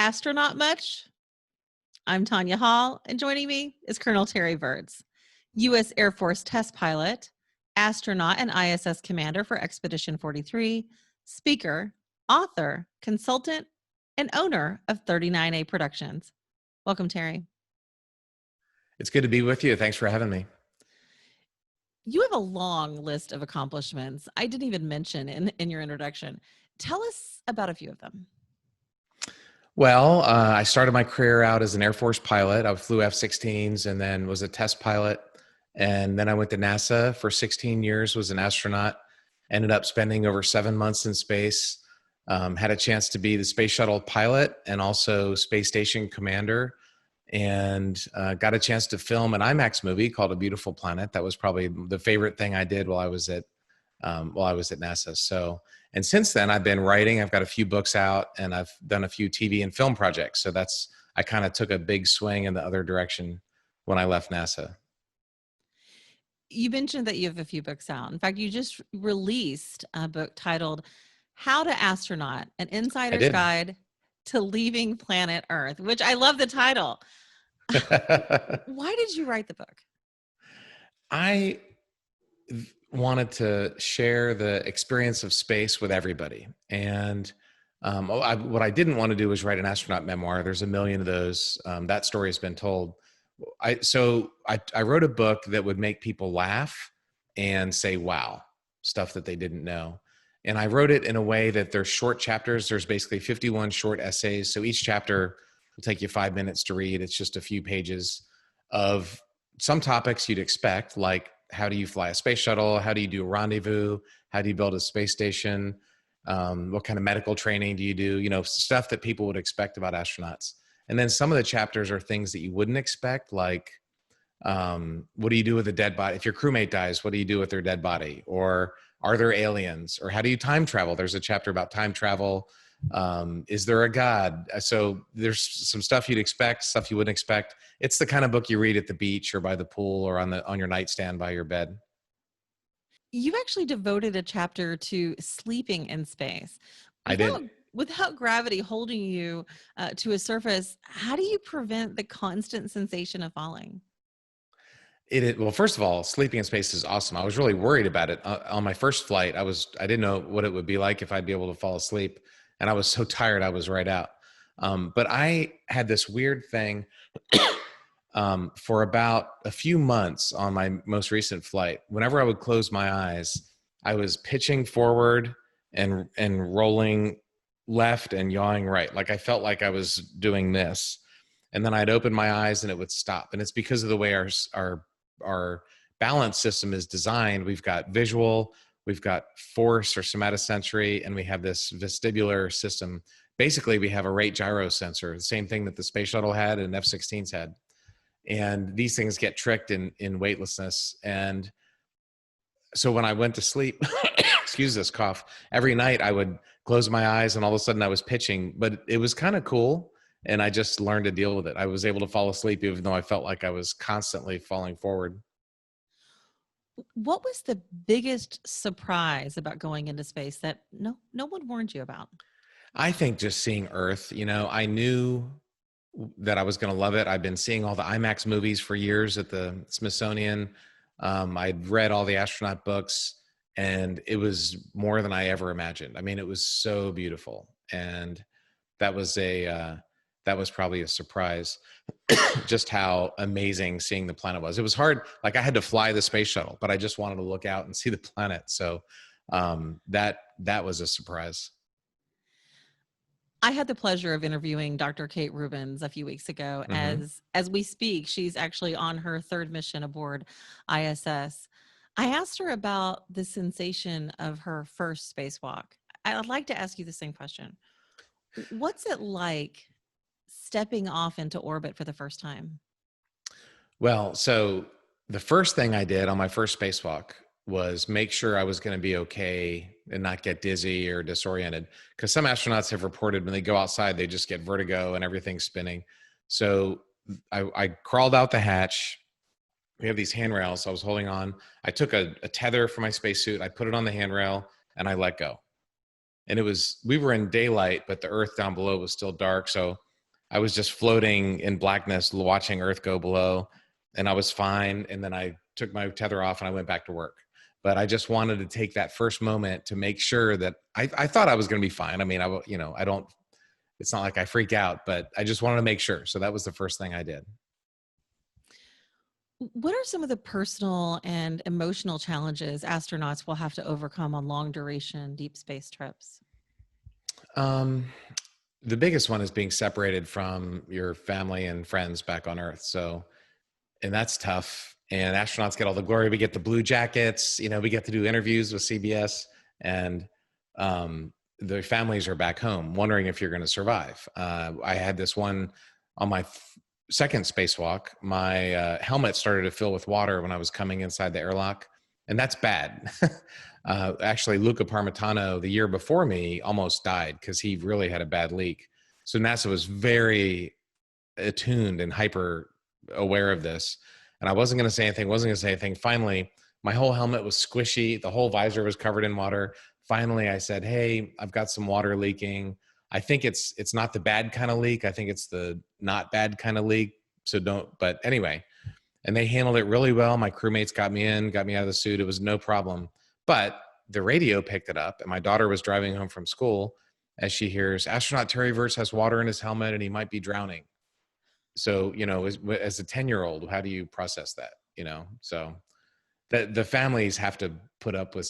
astronaut much? I'm Tonya Hall, and joining me is Colonel Terry Virts, U.S. Air Force test pilot, astronaut, and ISS Commander for Expedition 43, speaker, author, consultant, and owner of 39A Productions. Welcome, Terry. It's good to be with you. Thanks for having me. You have a long list of accomplishments I didn't even mention in your introduction. Tell us about a few of them. Well, I started my career out as an Air Force pilot. I flew F-16s and then was a test pilot. And then I went to NASA for 16 years, was an astronaut, ended up spending over 7 months in space, had a chance to be the space shuttle pilot and also space station commander, and got a chance to film an IMAX movie called A Beautiful Planet. That was probably the favorite thing I did while I was at NASA. So, and since then I've been writing. I've got a few books out and I've done a few TV and film projects. So I kind of took a big swing in the other direction when I left NASA. You mentioned that you have a few books out. In fact, you just released a book titled How to Astronaut, an Insider's Guide to Leaving Planet Earth, which I love the title. Why did you write the book? I wanted to share the experience of space with everybody. And what I didn't want to do was write an astronaut memoir. There's a million of those. That story has been told. So I wrote a book that would make people laugh and say, wow, stuff that they didn't know. And I wrote it in a way that there's short chapters. There's basically 51 short essays. So each chapter will take you 5 minutes to read. It's just a few pages of some topics you'd expect, like how do you fly a space shuttle? How do you do a rendezvous? How do you build a space station? What kind of medical training do you do? You know, stuff that people would expect about astronauts. And then some of the chapters are things that you wouldn't expect, like what do you do with a dead body? If your crewmate dies, what do you do with their dead body? Or are there aliens? Or how do you time travel? There's a chapter about time travel. Is there a God? So there's some stuff you'd expect, stuff you wouldn't expect. It's the kind of book you read at the beach or by the pool or on your nightstand by your bed. You've actually devoted a chapter to sleeping in space. I did. Without gravity holding you to a surface, how do you prevent the constant sensation of falling? Well, first of all, sleeping in space is awesome. I was really worried about it. On my first flight, I didn't know what it would be like if I'd be able to fall asleep. And I was so tired, I was right out. But I had this weird thing for about a few months on my most recent flight. Whenever I would close my eyes, I was pitching forward and rolling left and yawing right. Like I felt like I was doing this. And then I'd open my eyes and it would stop. And it's because of the way our balance system is designed. We've got visual, we've got force or somatosensory, and we have this vestibular system. Basically, we have a rate gyro sensor, the same thing that the space shuttle had and F-16s had. And these things get tricked in weightlessness. And so when I went to sleep, excuse this cough, every night I would close my eyes and all of a sudden I was pitching, but it was kind of cool. And I just learned to deal with it. I was able to fall asleep even though I felt like I was constantly falling forward. What was the biggest surprise about going into space that no one warned you about? I think just seeing Earth, I knew that I was going to love it. I've been seeing all the IMAX movies for years at the Smithsonian. I'd read all the astronaut books and it was more than I ever imagined. I mean, it was so beautiful. And that was probably a surprise, just how amazing seeing the planet was. It was hard. Like I had to fly the space shuttle, but I just wanted to look out and see the planet. So that was a surprise. I had the pleasure of interviewing Dr. Kate Rubins a few weeks ago. Mm-hmm. As we speak, she's actually on her third mission aboard ISS. I asked her about the sensation of her first spacewalk. I'd like to ask you the same question. What's it like stepping off into orbit for the first time? Well, so the first thing I did on my first spacewalk was make sure I was going to be okay and not get dizzy or disoriented. Because some astronauts have reported when they go outside, they just get vertigo and everything's spinning. So I crawled out the hatch. We have these handrails. I was holding on. I took a tether for my spacesuit. I put it on the handrail and I let go. And we were in daylight, but the earth down below was still dark. So I was just floating in blackness, watching Earth go below, and I was fine. And then I took my tether off and I went back to work. But I just wanted to take that first moment to make sure that I thought I was going to be fine. I mean, I don't, it's not like I freak out, but I just wanted to make sure. So that was the first thing I did. What are some of the personal and emotional challenges astronauts will have to overcome on long duration deep space trips? Um, the biggest one is being separated from your family and friends back on Earth. So, and that's tough. And astronauts get all the glory. We get the blue jackets. We get to do interviews with CBS, and the families are back home wondering if you're going to survive. I had this one on my second spacewalk. My helmet started to fill with water when I was coming inside the airlock, and that's bad. Actually, Luca Parmitano, the year before me, almost died because he really had a bad leak. So NASA was very attuned and hyper aware of this. And I wasn't going to say anything. Finally, my whole helmet was squishy. The whole visor was covered in water. Finally, I said, "Hey, I've got some water leaking. I think it's not the bad kind of leak. I think it's the not bad kind of leak. So don't." But anyway, and they handled it really well. My crewmates got me out of the suit. It was no problem. But the radio picked it up, and my daughter was driving home from school as she hears, "Astronaut Terry Virts has water in his helmet and he might be drowning." So, as a 10-year-old, how do you process that? So the families have to put up with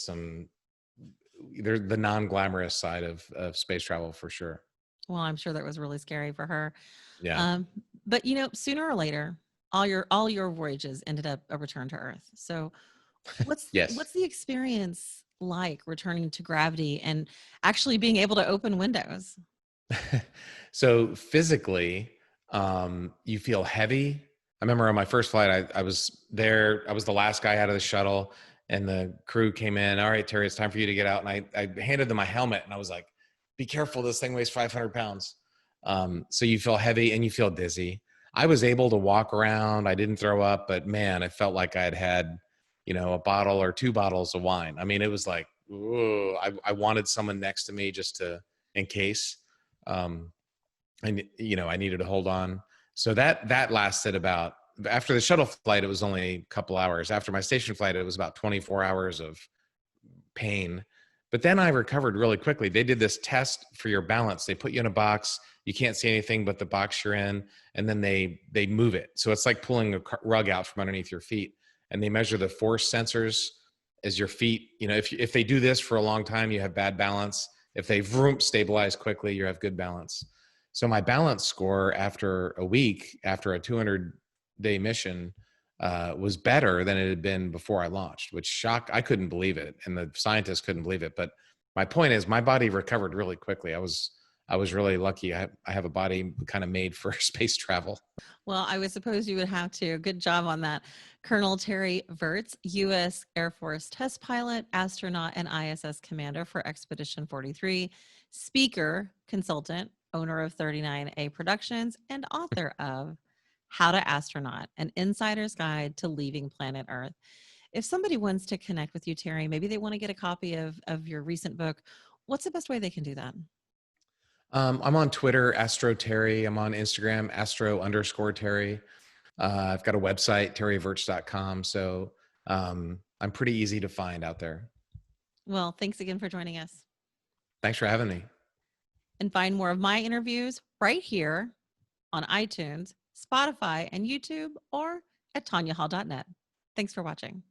they're the non-glamorous side of space travel for sure. Well, I'm sure that was really scary for her. Yeah. Um, but sooner or later, all your voyages ended up a return to Earth. So Yes. what's the experience like returning to gravity and actually being able to open windows? So physically, you feel heavy. I remember on my first flight, I was there. I was the last guy out of the shuttle, and the crew came in. "All right, Terry, it's time for you to get out." And I handed them my helmet, and I was like, "Be careful, this thing weighs 500 pounds." So you feel heavy and you feel dizzy. I was able to walk around. I didn't throw up, but man, it felt like I had a bottle or two bottles of wine. I mean, it was like, whoa, I wanted someone next to me just in case. Um, and I needed to hold on. So that lasted about, after the shuttle flight, it was only a couple hours. After my station flight, it was about 24 hours of pain. But then I recovered really quickly. They did this test for your balance. They put you in a box. You can't see anything but the box you're in, and then they move it. So it's like pulling a rug out from underneath your feet, and they measure the force sensors as your feet. If they do this for a long time, you have bad balance. If they stabilize quickly, you have good balance. So my balance score after a week, after a 200-day mission, was better than it had been before I launched, which shocked. I couldn't believe it, and the scientists couldn't believe it. But my point is, my body recovered really quickly. I was really lucky. I have a body kind of made for space travel. Well, I would suppose you would have to. Good job on that. Colonel Terry Virts, U.S. Air Force test pilot, astronaut, and ISS commander for Expedition 43, speaker, consultant, owner of 39A Productions, and author of How to Astronaut, an insider's guide to leaving planet Earth. If somebody wants to connect with you, Terry, maybe they want to get a copy of your recent book, what's the best way they can do that? I'm on Twitter, Astro Terry. I'm on Instagram, Astro_Terry. I've got a website, terryvirts.com. So I'm pretty easy to find out there. Well, thanks again for joining us. Thanks for having me. And find more of my interviews right here on iTunes, Spotify, and YouTube, or at tonyahall.net. Thanks for watching.